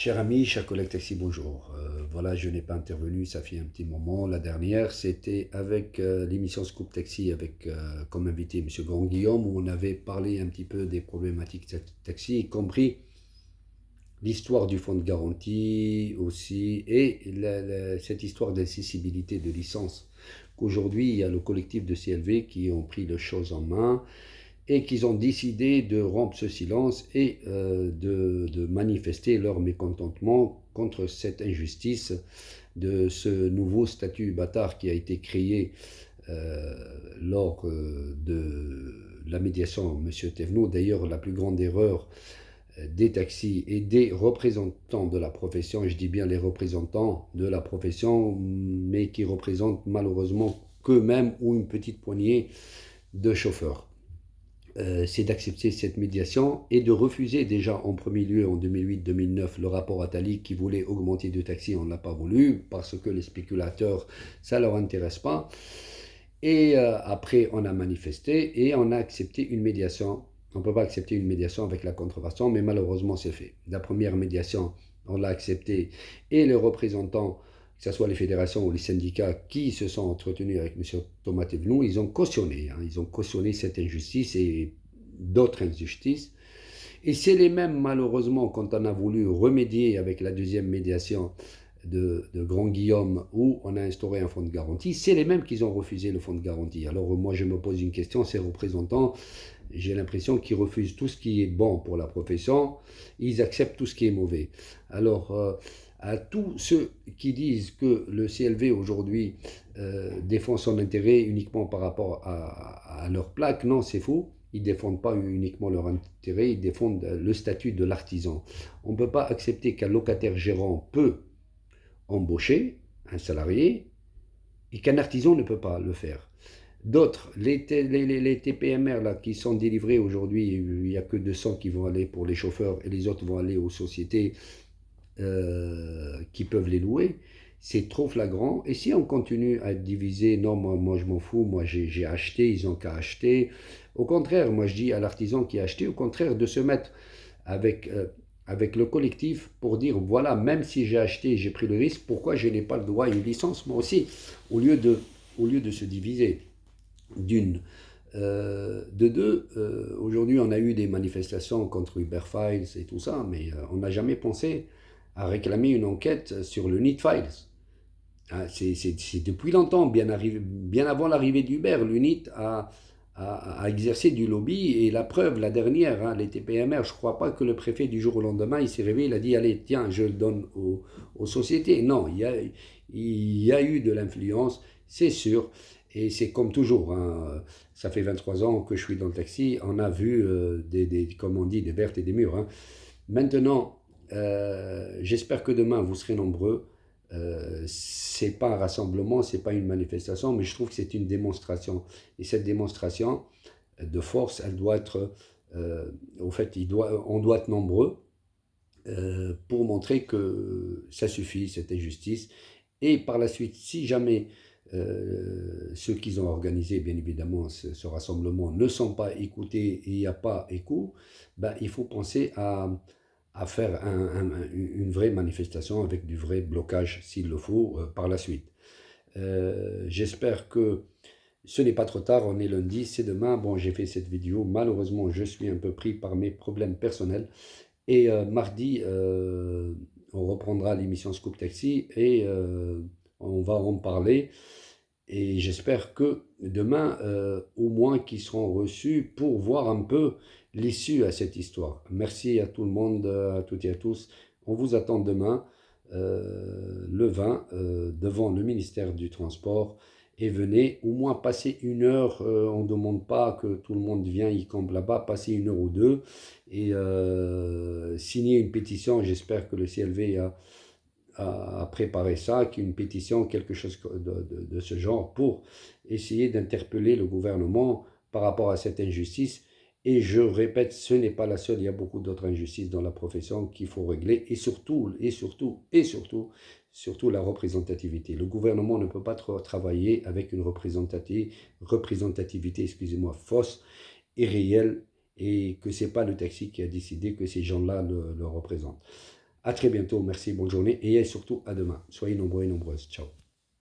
Cher ami, cher collègue taxi, bonjour. Voilà, je n'ai pas intervenu, ça fait un petit moment. La dernière, c'était avec l'émission Scoop Taxi avec comme invité Monsieur Grand Guillaume, où on avait parlé un petit peu des problématiques taxi, y compris l'histoire du fonds de garantie aussi, et cette histoire d'accessibilité de licence. Qu'aujourd'hui, il y a le collectif de CLV qui ont pris les choses en main et qu'ils ont décidé de rompre ce silence et de manifester leur mécontentement contre cette injustice de ce nouveau statut bâtard qui a été créé euh, lors de la médiation M. Thévenot. D'ailleurs, la plus grande erreur des taxis et des représentants de la profession, et je dis bien les représentants de la profession, mais qui représentent malheureusement qu'eux-mêmes ou une petite poignée de chauffeurs, c'est d'accepter cette médiation et de refuser déjà en premier lieu en 2008-2009 le rapport Attali qui voulait augmenter de taxis, on ne l'a pas voulu parce que les spéculateurs, ça ne leur intéresse pas. Et après, on a manifesté et on a accepté une médiation. On ne peut pas accepter une médiation avec la contrefaçon, mais malheureusement, c'est fait. La première médiation, on l'a acceptée et les représentants, que ce soit les fédérations ou les syndicats qui se sont entretenus avec M. Thomas Thévenoud, ils ont cautionné. Ils ont cautionné cette injustice et d'autres injustices. Et c'est les mêmes, malheureusement, quand on a voulu remédier avec la deuxième médiation de Grand Guillaume, où on a instauré un fonds de garantie, c'est les mêmes qui ont refusé le fonds de garantie. Alors moi, je me pose une question, ces représentants, j'ai l'impression qu'ils refusent tout ce qui est bon pour la profession, ils acceptent tout ce qui est mauvais. Alors, à tous ceux qui disent que le CLV aujourd'hui défend son intérêt uniquement par rapport à leur plaque, non, c'est faux. Ils ne défendent pas uniquement leur intérêt, ils défendent le statut de l'artisan. On ne peut pas accepter qu'un locataire gérant peut embaucher un salarié et qu'un artisan ne peut pas le faire. D'autres, les TPMR là, qui sont délivrés aujourd'hui, il n'y a que 200 qui vont aller pour les chauffeurs et les autres vont aller aux sociétés qui peuvent les louer. C'est trop flagrant. Et si on continue à être divisé, non, moi je m'en fous, moi j'ai acheté, ils ont qu'à acheter. Au contraire, moi je dis à l'artisan qui a acheté, au contraire, de se mettre avec, avec le collectif pour dire voilà, même si j'ai acheté, j'ai pris le risque, pourquoi je n'ai pas le droit à une licence moi aussi, au lieu de se diviser d'une. De deux, aujourd'hui on a eu des manifestations contre Uber Files et tout ça, mais on n'a jamais pensé à réclamer une enquête sur le Need Files. Ah, c'est depuis longtemps, bien avant l'arrivée d'Uber, l'UNIT a exercé du lobby et la preuve, la dernière, hein, les TPMR, je ne crois pas que le préfet du jour au lendemain, il s'est réveillé, il a dit allez, tiens, je le donne aux sociétés. Non, il y a eu de l'influence, c'est sûr, et c'est comme toujours, hein, ça fait 23 ans que je suis dans le taxi, on a vu, comme on dit, des vertes et des mûres. Hein. Maintenant, j'espère que demain vous serez nombreux. C'est pas un rassemblement, c'est pas une manifestation, mais je trouve que c'est une démonstration. Et cette démonstration de force, elle doit être, au fait, on doit être nombreux pour montrer que ça suffit, cette injustice. Et par la suite, si jamais ceux qui ont organisé, bien évidemment, ce rassemblement ne sont pas écoutés et il n'y a pas écho, ben, il faut penser à faire une vraie manifestation avec du vrai blocage, s'il le faut, par la suite. J'espère que ce n'est pas trop tard, on est lundi, c'est demain. Bon, j'ai fait cette vidéo, malheureusement, je suis un peu pris par mes problèmes personnels. Et mardi, on reprendra l'émission Scoop Taxi et on va en parler. Et j'espère que demain, au moins, qu'ils seront reçus pour voir un peu l'issue à cette histoire. Merci à tout le monde, à toutes et à tous. On vous attend demain, le 20, devant le ministère du Transport. Et venez au moins passer une heure. On ne demande pas que tout le monde vienne, y campe là-bas, passer une heure ou deux et signer une pétition. J'espère que le CLV a préparé ça, qu'une pétition, quelque chose de ce genre, pour essayer d'interpeller le gouvernement par rapport à cette injustice. Et je répète, ce n'est pas la seule, il y a beaucoup d'autres injustices dans la profession qu'il faut régler, et surtout, surtout la représentativité. Le gouvernement ne peut pas travailler avec une représentativité, excusez-moi, fausse et réelle, et que ce n'est pas le taxi qui a décidé que ces gens-là le représentent. À très bientôt, merci, bonne journée et surtout à demain. Soyez nombreux et nombreuses. Ciao.